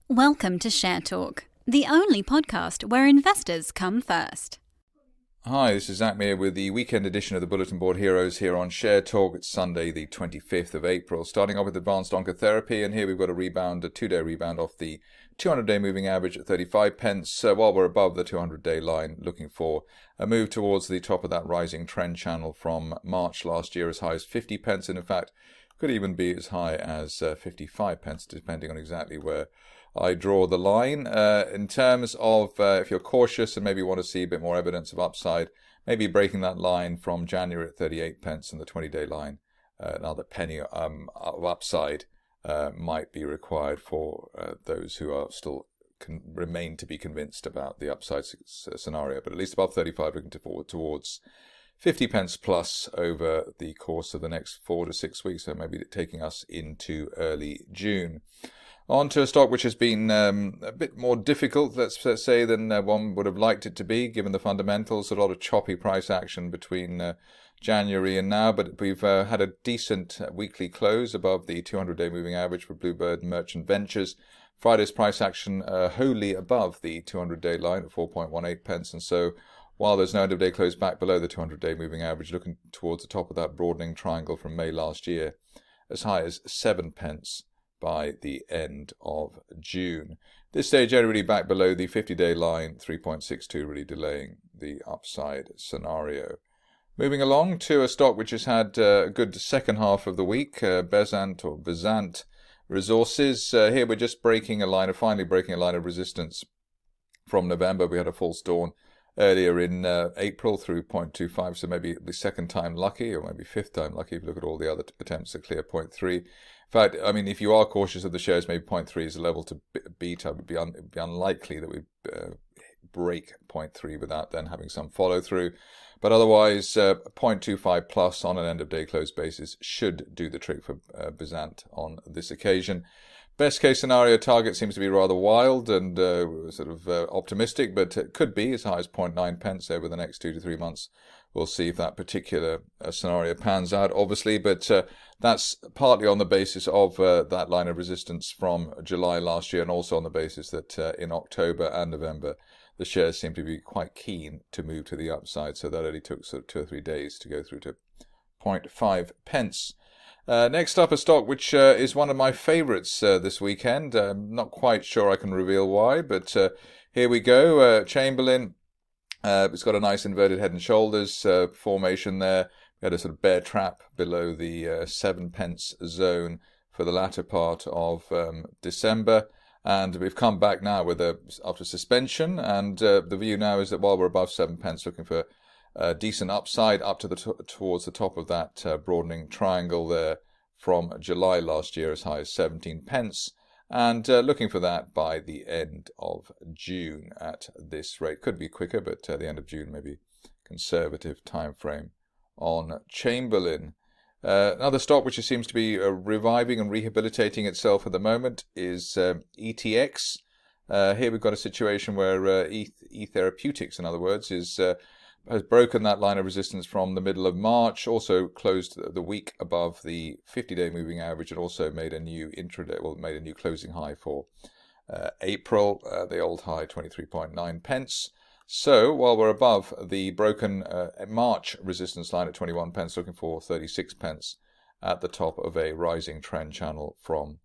Welcome to Share Talk, the only podcast where investors come first. Hi, this is Zak Mir with the weekend edition of the Bulletin Board Heroes here on Share Talk. It's Sunday, the 25th of April. Starting off with advanced Oncotherapy, and here we've got a two-day rebound off the 200-day moving average at 35 pence, while we're above the 200-day line, looking for a move towards the top of that rising trend channel from March last year as high as 50 pence, and in fact, could even be as high as 55 pence, depending on exactly where I draw the line. In terms of if you're cautious and maybe want to see a bit more evidence of upside, maybe breaking that line from January at 38 pence and the 20-day line, another penny of upside might be required for those who are still remain to be convinced about the upside scenario. But at least above 35, looking forward towards 50 pence plus over the course of the next 4 to 6 weeks, so maybe taking us into early June. On to a stock which has been a bit more difficult, let's say, than one would have liked it to be, given the fundamentals. A lot of choppy price action between January and now, but we've had a decent weekly close above the 200-day moving average for Bluebird Merchant Ventures. Friday's price action wholly above the 200-day line at 4.18 pence, and so while there's no end-of-day close back below the 200-day moving average, looking towards the top of that broadening triangle from May last year, as high as 7 pence by the end of June. This stage generally back below the 50-day line, 3.62, really delaying the upside scenario. Moving along to a stock which has had a good second half of the week, Bezant Resources. Here we're just finally breaking a line of resistance from November. We had a false dawn earlier in April through 0.25, so maybe the second time lucky, or maybe fifth time lucky if you look at all the other attempts to clear 0.3. In fact, I mean, if you are cautious of the shares, maybe 0.3 is a level to beat. It would be unlikely that we break 0.3 without then having some follow through. But otherwise, 0.25 plus on an end-of-day close basis should do the trick for Bezant on this occasion. Best case scenario target seems to be rather wild and optimistic, but it could be as high as 0.9 pence over the next 2 to 3 months. We'll see if that particular scenario pans out, obviously, but that's partly on the basis of that line of resistance from July last year, and also on the basis that in October and November, the shares seem to be quite keen to move to the upside, so that only took sort of 2 or 3 days to go through to 0.5 pence. Next up, a stock which is one of my favourites this weekend. I'm not quite sure I can reveal why, but here we go. Chamberlin, it's got a nice inverted head and shoulders formation there. We had a sort of bear trap below the 7 pence zone for the latter part of December. And we've come back now after suspension. And the view now is that while we're above 7 pence, looking for decent upside up to towards the top of that broadening triangle there from July last year as high as 17 pence, and looking for that by the end of June at this rate. Could be quicker, but the end of June maybe conservative time frame on Chamberlin. Another stock which seems to be reviving and rehabilitating itself at the moment is ETX. Here we've got a situation where e-Therapeutics, in other words, has broken that line of resistance from the middle of March, also closed the week above the 50-day moving average, and also made a new closing high for April, the old high 23.9 pence. So while we're above the broken March resistance line at 21 pence, looking for 36 pence at the top of a rising trend channel from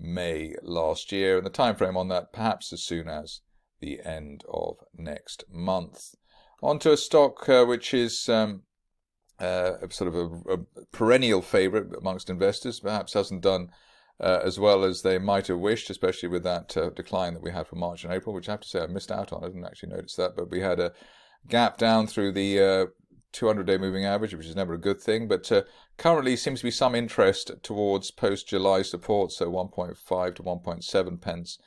May last year, and the time frame on that perhaps as soon as the end of next month. Onto a stock which is a perennial favourite amongst investors, perhaps hasn't done as well as they might have wished, especially with that decline that we had for March and April, which I have to say I missed out on. I didn't actually notice that, but we had a gap down through the 200-day moving average, which is never a good thing, but currently seems to be some interest towards post-July support, so 1.5 to 1.7 pence.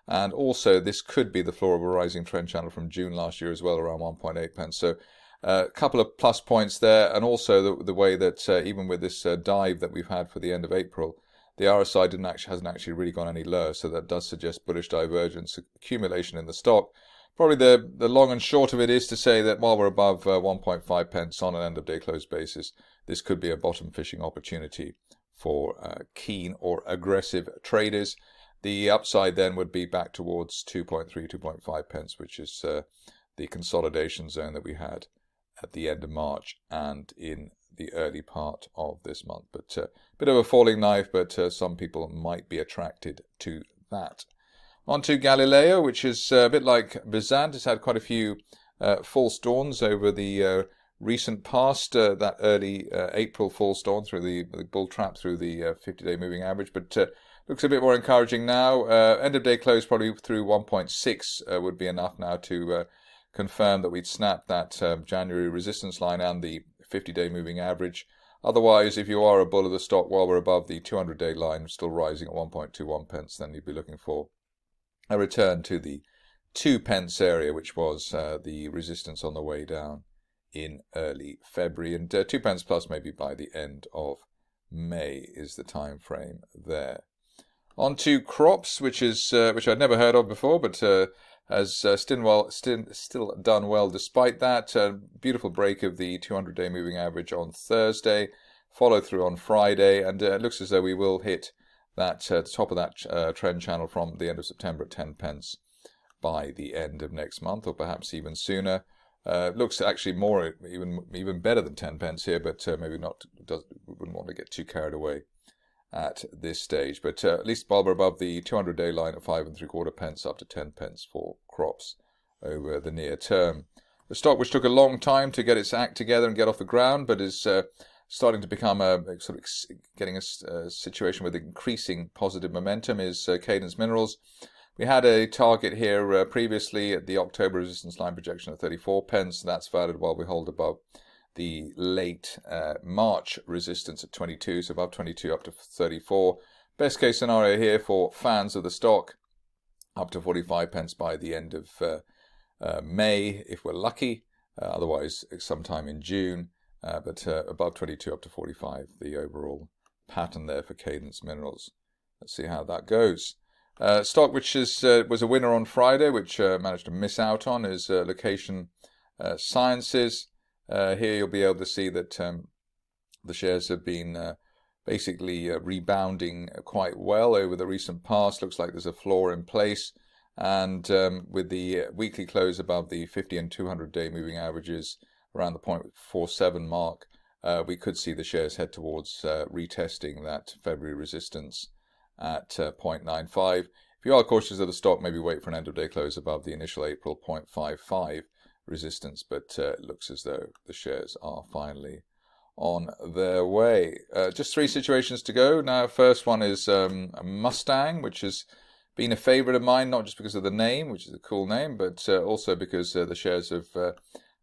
And also, this could be the floor of a rising trend channel from June last year as well, around 1.8 pence. So a couple of plus points there. And also the way that even with this dive that we've had for the end of April, the RSI hasn't actually really gone any lower. So that does suggest bullish divergence accumulation in the stock. Probably the long and short of it is to say that while we're above 1.5 pence on an end-of-day close basis, this could be a bottom fishing opportunity for keen or aggressive traders. The upside then would be back towards 2.3, 2.5 pence, which is the consolidation zone that we had at the end of March and in the early part of this month. But a bit of a falling knife, but some people might be attracted to that. On to Galileo, which is a bit like Bezant. It's had quite a few false dawns over the recent past, that early April false dawn through the bull trap through the 50-day moving average, but looks a bit more encouraging now. End of day close probably through 1.6 would be enough now to confirm that we'd snapped that January resistance line and the 50-day moving average. Otherwise, if you are a bull of the stock while we're above the 200-day line, still rising at 1.21 pence, then you'd be looking for a return to the 2 pence area, which was the resistance on the way down in early February, and 2 pence plus maybe by the end of May is the time frame there. On to Kropz, which I'd never heard of before, but has still done well despite that. Beautiful break of the 200-day moving average on Thursday, followed through on Friday, and it looks as though we will hit that top of that trend channel from the end of September at 10 pence by the end of next month, or perhaps even sooner. Looks actually more even better than 10 pence here, but maybe not. Wouldn't want to get too carried away at this stage. But at least while we're above the 200-day line at 5.75 pence, up to 10 pence for Kropz over the near term. The stock, which took a long time to get its act together and get off the ground, but is starting to become a sort of getting a situation with increasing positive momentum, is Cadence Minerals. We had a target here previously at the October resistance line projection at 34 pence. That's valid while we hold above the late March resistance at 22, so above 22 up to 34. Best case scenario here for fans of the stock, up to 45 pence by the end of May, if we're lucky. Otherwise, sometime in June. But above 22 up to 45, the overall pattern there for Cadence Minerals. Let's see how that goes. Stock which was a winner on Friday, which managed to miss out on, is Location Sciences. Here you'll be able to see that the shares have been basically rebounding quite well over the recent past. Looks like there's a floor in place, and with the weekly close above the 50 and 200-day moving averages around the 0.47 mark, we could see the shares head towards retesting that February resistance at 0.95. If you are cautious of the stock, maybe wait for an end-of-day close above the initial April 0.55 resistance, but it looks as though the shares are finally on their way. Just 3 situations to go. Now, first one is Mustang, which has been a favourite of mine, not just because of the name, which is a cool name, but also because the shares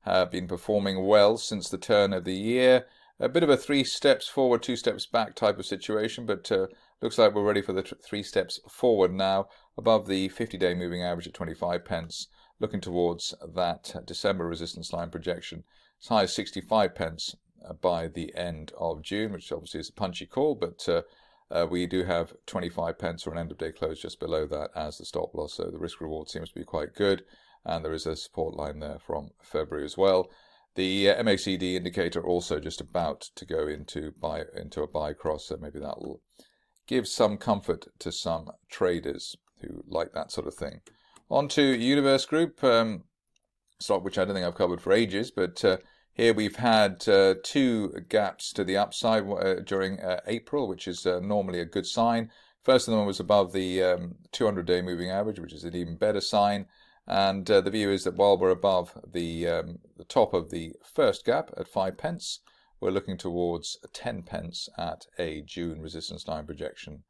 have been performing well since the turn of the year. A bit of a 3 steps forward, 2 steps back type of situation, but looks like we're ready for the 3 steps forward now, above the 50-day moving average at 25 pence, looking towards that December resistance line projection as high as 65 pence by the end of June, which obviously is a punchy call, but we do have 25 pence or an end-of-day close just below that as the stop loss, so the risk-reward seems to be quite good. And there is a support line there from February as well. The MACD indicator also just about to go into a buy cross, so maybe that will give some comfort to some traders who like that sort of thing. On to Universe Group, stock which I don't think I've covered for ages, but here we've had 2 gaps to the upside during April, which is normally a good sign. First of them was above the 200-day moving average, which is an even better sign. And the view is that while we're above the top of the first gap at 5 pence, we're looking towards 10 pence at a June resistance line projection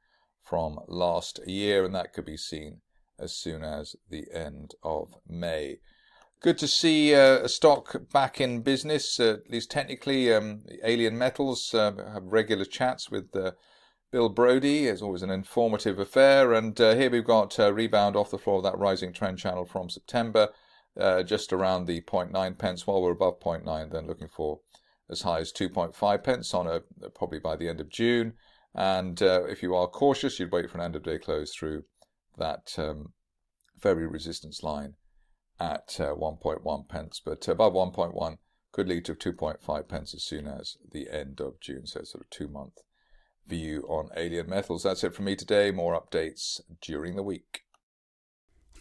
from last year, and that could be seen as soon as the end of May. Good to see a stock back in business, at least technically. Alien Metals have regular chats with Bill Brody. It's always an informative affair, and here we've got a rebound off the floor of that rising trend channel from September, just around the 0.9 pence. While we're above 0.9, then looking for as high as 2.5 pence on probably by the end of June. And if you are cautious, you'd wait for an end-of-day close through that February resistance line at 1.1 pence. But above 1.1 could lead to 2.5 pence as soon as the end of June, so sort of 2-month view on alien metals. That's it from me today. More updates during the week.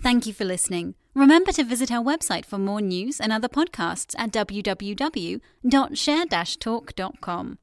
Thank you for listening. Remember to visit our website for more news and other podcasts at www.share-talk.com.